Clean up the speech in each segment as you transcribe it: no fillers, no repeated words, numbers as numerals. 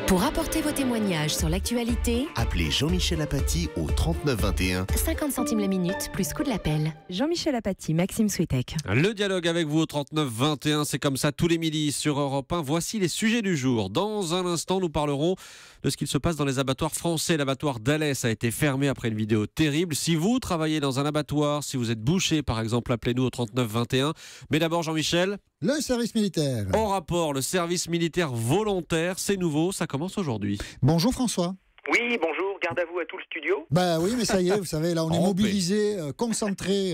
Pour apporter vos témoignages sur l'actualité, appelez Jean-Michel Apathy au 39 21. 50 centimes la minute, plus coût de l'appel. Jean-Michel Apathy, Maxime Switek. Le dialogue avec vous au 39 21, c'est comme ça tous les midis sur Europe 1. Voici les sujets du jour. Dans un instant, nous parlerons de ce qu'il se passe dans les abattoirs français. L'abattoir d'Alès a été fermé après une vidéo terrible. Si vous travaillez dans un abattoir, si vous êtes boucher par exemple, appelez-nous au 39 21. Mais d'abord Jean-Michel. Le service militaire. En rapport, le service militaire volontaire, c'est nouveau, ça commence aujourd'hui. Bonjour François. Oui, bonjour, garde à vous à tout le studio. Bah oui, mais ça y est, vous savez, là on est mobilisés, concentrés.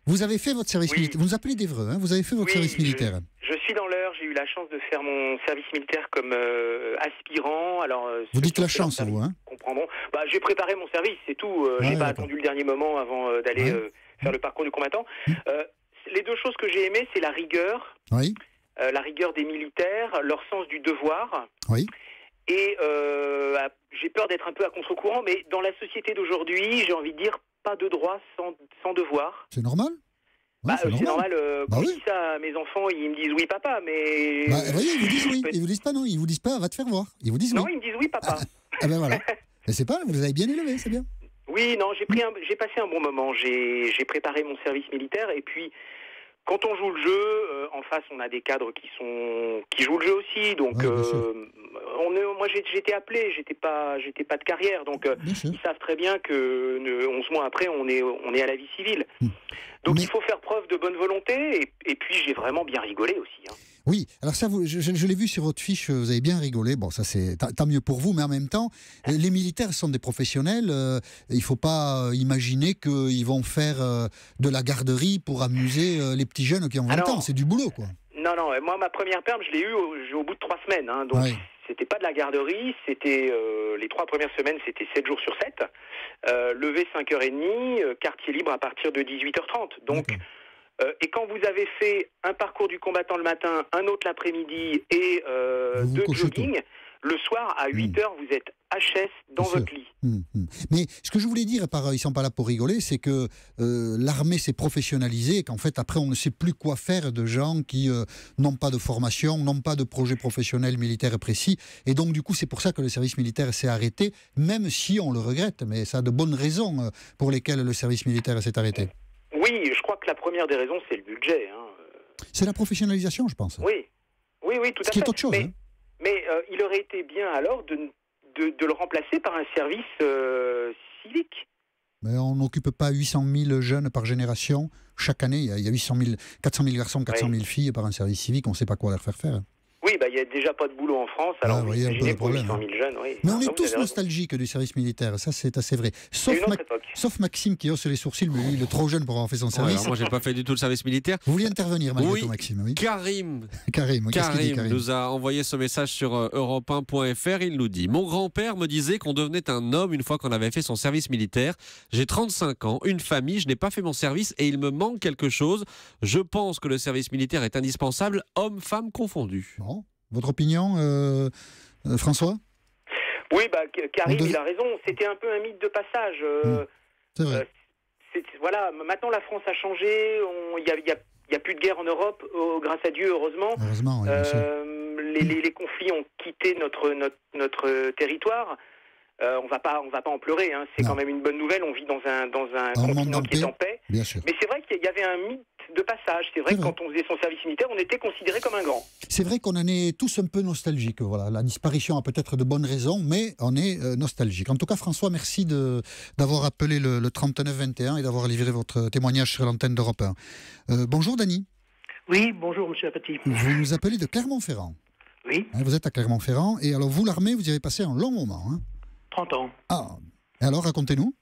Vous avez fait votre service militaire, vous nous appelez d'Évreux, hein, vous avez fait votre service militaire. Je suis dans l'heure, j'ai eu la chance de faire mon service militaire comme aspirant. Alors, vous dites la chance, vous, hein. Comprendront. Bah, j'ai préparé mon service, c'est tout. J'ai pas attendu le dernier moment avant d'aller faire le parcours du combattant. Les deux choses que j'ai aimées, c'est la rigueur. Oui. La rigueur des militaires, leur sens du devoir. Oui. Et j'ai peur d'être un peu à contre-courant, mais dans la société d'aujourd'hui, j'ai envie de dire pas de droit sans devoir. C'est normal. Ouais, c'est normal. Quand je dis ça à mes enfants, ils me disent oui papa, mais... voyez, ils vous disent oui, ils vous disent pas non, ils vous disent pas va te faire voir. Ils vous disent non, oui. ils me disent oui papa. Ah ben voilà. Mais c'est pas, vous les avez bien élevés, c'est bien. Oui, non, j'ai passé un bon moment. J'ai préparé mon service militaire et puis quand on joue le jeu, en face on a des cadres qui jouent le jeu aussi. Donc moi j'étais appelé, j'étais pas de carrière, donc ils savent très bien que 11 mois après on est à la vie civile. Donc il faut faire preuve de bonne volonté et puis j'ai vraiment bien rigolé aussi. Hein. Oui, alors ça, je l'ai vu sur votre fiche, vous avez bien rigolé. Bon, ça c'est tant mieux pour vous, mais en même temps, les militaires sont des professionnels. Il ne faut pas imaginer qu'ils vont faire de la garderie pour amuser les petits jeunes qui ont 20 ans. C'est du boulot, quoi. Non, moi ma première perme, je l'ai eue au bout de 3 semaines. Hein, donc c'était pas de la garderie, c'était les 3 premières semaines, c'était 7 jours sur 7. Levé 5h30, quartier libre à partir de 18h30. Donc... et quand vous avez fait un parcours du combattant le matin, un autre l'après-midi et 2 jogging, le soir à 8h, vous êtes HS dans votre lit. Mais ce que je voulais dire, ils ne sont pas là pour rigoler, c'est que l'armée s'est professionnalisée et qu'en fait, après, on ne sait plus quoi faire de gens qui n'ont pas de formation, n'ont pas de projet professionnel militaire précis. Et donc, du coup, c'est pour ça que le service militaire s'est arrêté, même si on le regrette. Mais ça a de bonnes raisons pour lesquelles le service militaire s'est arrêté. Oui, je crois que la première des raisons, c'est le budget. Hein. C'est la professionnalisation, je pense. Oui, tout à fait. Ce qui est autre chose. Mais il aurait été bien alors de le remplacer par un service civique. Mais on n'occupe pas 800 000 jeunes par génération. Chaque année, il y a 400 000 garçons, 400 000 filles par un service civique. On ne sait pas quoi leur faire faire. Oui, il n'y a déjà pas de boulot en France, alors vous imaginez pour 800 000 jeunes. Oui. Mais on est tous nostalgiques du service militaire, ça c'est assez vrai. Sauf Maxime qui hausse les sourcils, mais lui il est trop jeune pour avoir fait son service. Moi j'ai pas fait du tout le service militaire. Vous vouliez intervenir malgré tout, Maxime, oui. Karim nous a envoyé ce message sur europe1.fr, il nous dit: mon grand-père me disait qu'on devenait un homme une fois qu'on avait fait son service militaire. J'ai 35 ans, une famille, je n'ai pas fait mon service et il me manque quelque chose. Je pense que le service militaire est indispensable, hommes-femmes confondus. Bon. Votre opinion, François ? Oui, Karim, il a raison. C'était un peu un mythe de passage. C'est vrai. Voilà, maintenant la France a changé. Il y a plus de guerre en Europe, grâce à Dieu, heureusement. Heureusement, oui, les conflits ont quitté notre territoire. On va pas en pleurer. Hein. C'est quand même une bonne nouvelle. On vit dans un continent qui est en paix. Bien sûr. Mais c'est vrai qu'il y avait un mythe de passage. C'est vrai que quand on faisait son service militaire, on était considéré comme un grand. C'est vrai qu'on en est tous un peu nostalgiques. Voilà. La disparition a peut-être de bonnes raisons, mais on est nostalgique. En tout cas, François, merci d'avoir appelé le 3921 et d'avoir livré votre témoignage sur l'antenne d'Europe 1. Bonjour, Dany. Oui, bonjour, monsieur Apathy. Vous nous appelez de Clermont-Ferrand. Oui. Vous êtes à Clermont-Ferrand. Et alors, vous, l'armée, vous y avez passé un long moment. 30 ans. Ah, et alors, racontez-nous.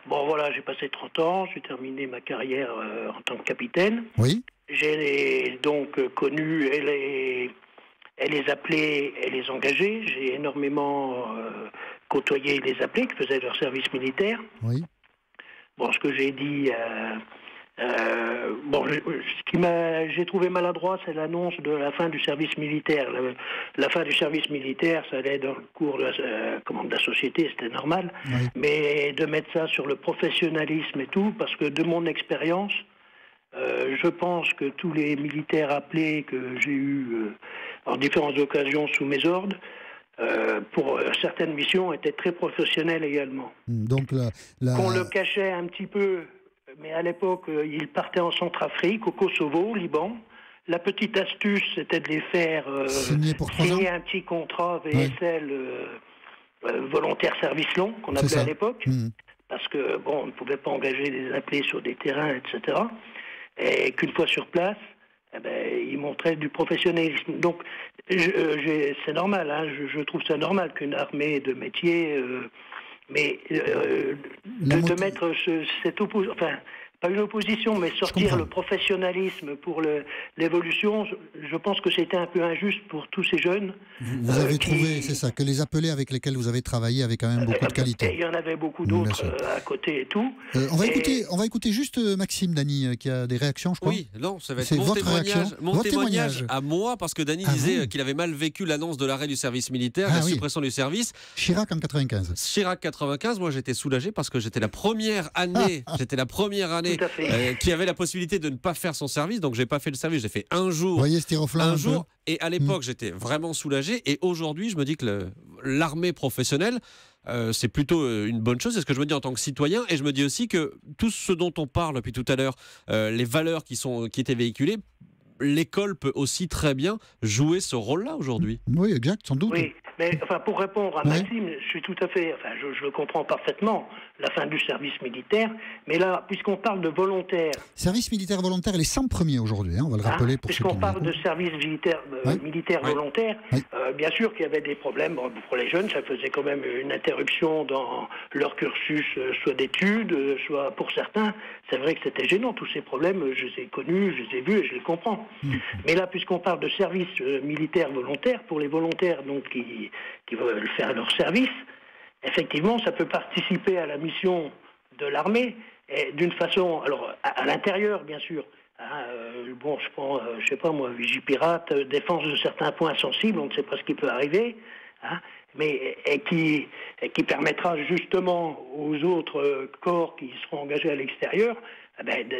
Bon, voilà, j'ai passé 30 ans, j'ai terminé ma carrière en tant que capitaine. Oui. J'ai donc connu et les appelés et les engagés. J'ai énormément côtoyé les appelés qui faisaient leur service militaire. Oui. Bon, ce que j'ai dit... ce qui j'ai trouvé maladroit, c'est l'annonce de la fin du service militaire. La fin du service militaire, ça allait dans le cours de la société, c'était normal. Oui. Mais de mettre ça sur le professionnalisme et tout, parce que de mon expérience, Je pense que tous les militaires appelés que j'ai eus en différentes occasions sous mes ordres, pour certaines missions, étaient très professionnels également. Donc Qu'on le cachait un petit peu, mais à l'époque, ils partaient en Centrafrique, au Kosovo, au Liban. La petite astuce, c'était de les faire signer un petit contrat VSL volontaire service long, qu'on appelait à l'époque, parce que on ne pouvait pas engager des appelés sur des terrains, etc. Et qu'une fois sur place, ils montraient du professionnalisme. Donc, c'est normal, hein, je trouve ça normal qu'une armée de métier, mais de mettre cette opposition, enfin, pas une opposition, mais sortir le professionnalisme pour l'évolution, je pense que c'était un peu injuste pour tous ces jeunes. Vous avez trouvé, c'est ça, que les appelés avec lesquels vous avez travaillé avaient quand même beaucoup de qualité. Il y en avait beaucoup d'autres à côté et tout. On va écouter juste Maxime, Dany, qui a des réactions, je crois. Oui, non, ça va être mon témoignage à moi, parce que Dany disait qu'il avait mal vécu l'annonce de l'arrêt du service militaire, la suppression du service. Chirac en 95. Chirac 95, moi j'étais soulagé parce que j'étais la première année qui avait la possibilité de ne pas faire son service, donc j'ai pas fait le service, j'ai fait un jour, et à l'époque j'étais vraiment soulagé, et aujourd'hui je me dis que l'armée professionnelle c'est plutôt une bonne chose, c'est ce que je me dis en tant que citoyen, et je me dis aussi que tout ce dont on parle depuis tout à l'heure, les valeurs qui étaient véhiculées, l'école peut aussi très bien jouer ce rôle-là aujourd'hui. Oui, exact, sans doute. Oui, mais pour répondre à Maxime, je suis tout à fait, je le comprends parfaitement, la fin du service militaire, mais là, puisqu'on parle de volontaires... Service militaire volontaire, les 100 premiers aujourd'hui, on va le rappeler pour ceux qui... Puisqu'on parle de service militaire volontaire, bien sûr qu'il y avait des problèmes pour les jeunes, ça faisait quand même une interruption dans leur cursus, soit d'études, soit pour certains, c'est vrai que c'était gênant, tous ces problèmes, je les ai connus, je les ai vus et je les comprends. Mais là, puisqu'on parle de service militaire volontaire, pour les volontaires donc qui veulent faire leur service, effectivement, ça peut participer à la mission de l'armée d'une façon, alors à l'intérieur, bien sûr. Je prends, je sais pas moi, Vigipirate, défense de certains points sensibles, on ne sait pas ce qui peut arriver, mais qui permettra justement aux autres corps qui seront engagés à l'extérieur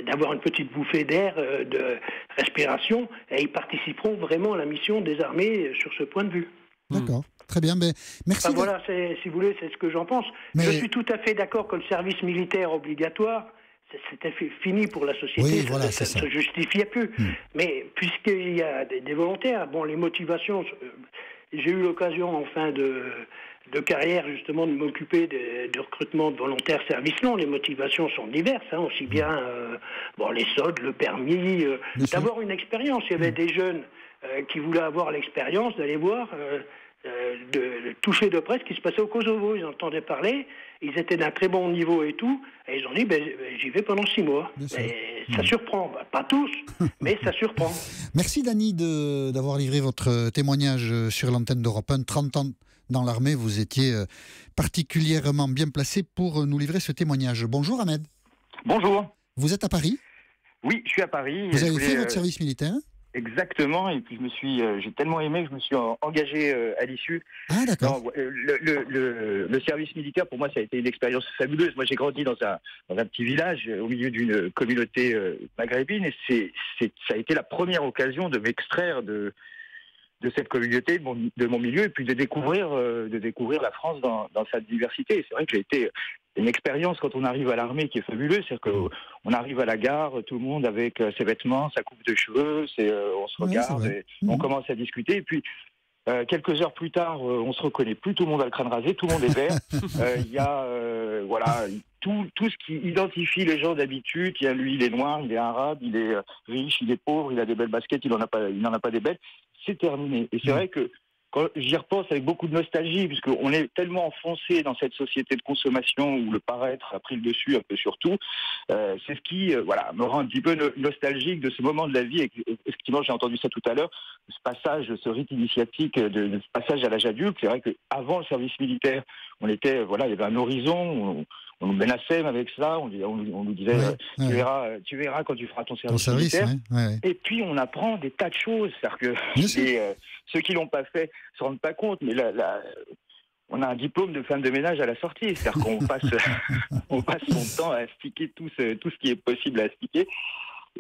d'avoir une petite bouffée d'air, de respiration, et ils participeront vraiment à la mission des armées sur ce point de vue. D'accord, très bien, mais merci. Voilà, si vous voulez, c'est ce que j'en pense. Je suis tout à fait d'accord que le service militaire obligatoire, c'était fini pour la société, oui, voilà, ça ne se justifiait plus. Mais puisqu'il y a des volontaires, les motivations, j'ai eu l'occasion en fin de carrière justement de m'occuper de recrutement de volontaires service long. Les motivations sont diverses, aussi bien les soldes, le permis, d'avoir une expérience. Il y avait des jeunes qui voulaient avoir l'expérience d'aller voir, de toucher de près ce qui se passait au Kosovo. Ils entendaient parler, ils étaient d'un très bon niveau et tout, et ils ont dit j'y vais pendant 6 mois. Ça surprend, pas tous, mais ça surprend. Merci Dany d'avoir livré votre témoignage sur l'antenne d'Europe 1. 30 ans dans l'armée, vous étiez particulièrement bien placé pour nous livrer ce témoignage. Bonjour Ahmed. Bonjour. Vous êtes à Paris ? Oui, je suis à Paris. Vous avez fait votre service militaire ? Exactement, et puis j'ai tellement aimé que je me suis engagé à l'issue. Ah d'accord. Non, le service militaire, pour moi, ça a été une expérience fabuleuse. Moi, j'ai grandi dans un petit village, au milieu d'une communauté maghrébine, et ça a été la première occasion de m'extraire de cette communauté, de mon milieu, et puis de découvrir la France dans sa diversité. Et c'est vrai que j'ai été une expérience quand on arrive à l'armée qui est fabuleuse, c'est-à-dire qu'on arrive à la gare, tout le monde avec ses vêtements, sa coupe de cheveux, on se regarde, et on commence à discuter, et puis quelques heures plus tard, on se reconnaît plus, tout le monde a le crâne rasé, tout le monde est vert. Il y a tout ce qui identifie les gens d'habitude. Il y a lui, il est noir, il est arabe, il est riche, il est pauvre, il a des belles baskets, il n'en a pas des belles. C'est terminé. Et c'est vrai que quand j'y repense avec beaucoup de nostalgie, puisqu'on est tellement enfoncé dans cette société de consommation où le paraître a pris le dessus un peu sur tout, c'est ce qui me rend un petit peu nostalgique de ce moment de la vie. Et effectivement, j'ai entendu ça tout à l'heure, ce passage, ce rite initiatique, de ce passage à l'âge adulte. C'est vrai qu'avant le service militaire, il y avait un horizon, on nous menaçait avec ça, on nous disait tu verras quand tu feras ton service militaire. Et puis on apprend des tas de choses, c'est-à-dire que ceux qui l'ont pas fait se rendent pas compte, mais là, on a un diplôme de femme de ménage à la sortie, c'est-à-dire qu'on passe son temps à astiquer tout ce qui est possible à astiquer.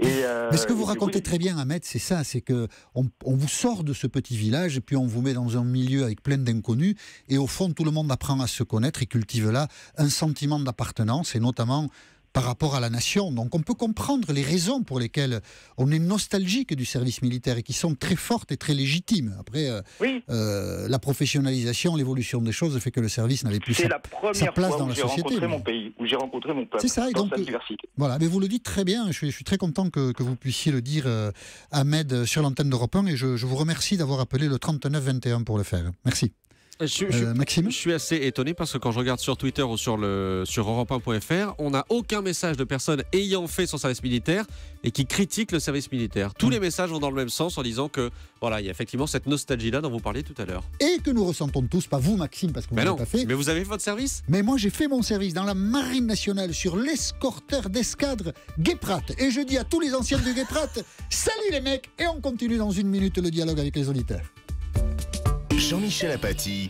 Mais ce que vous racontez très bien, Ahmed, c'est ça, c'est que on vous sort de ce petit village et puis on vous met dans un milieu avec plein d'inconnus et au fond tout le monde apprend à se connaître et cultive là un sentiment d'appartenance et notamment par rapport à la nation. Donc on peut comprendre les raisons pour lesquelles on est nostalgique du service militaire et qui sont très fortes et très légitimes. Après, la professionnalisation, l'évolution des choses fait que le service n'avait plus sa place dans la société. C'est la première fois où j'ai rencontré mon pays, où j'ai rencontré mon peuple. C'est ça, et dans donc, sa diversité. Voilà, mais vous le dites très bien, je suis très content que vous puissiez le dire, Ahmed, sur l'antenne d'Europe 1, et je vous remercie d'avoir appelé le 3921 pour le faire. Merci. Maxime ? Je suis assez étonné parce que quand je regarde sur Twitter ou sur europe1.fr, on n'a aucun message de personnes ayant fait son service militaire et qui critiquent le service militaire. Tous les messages vont dans le même sens en disant que voilà, il y a effectivement cette nostalgie-là dont vous parliez tout à l'heure. Et que nous ressentons tous, pas vous Maxime, parce que vous n'avez pas fait. Mais vous avez fait votre service ? Mais moi j'ai fait mon service dans la Marine nationale sur l'escorteur d'escadre Guéprat. Et je dis à tous les anciens du Guéprat, salut les mecs, et on continue dans une minute le dialogue avec les auditeurs. Jean-Michel Apathy.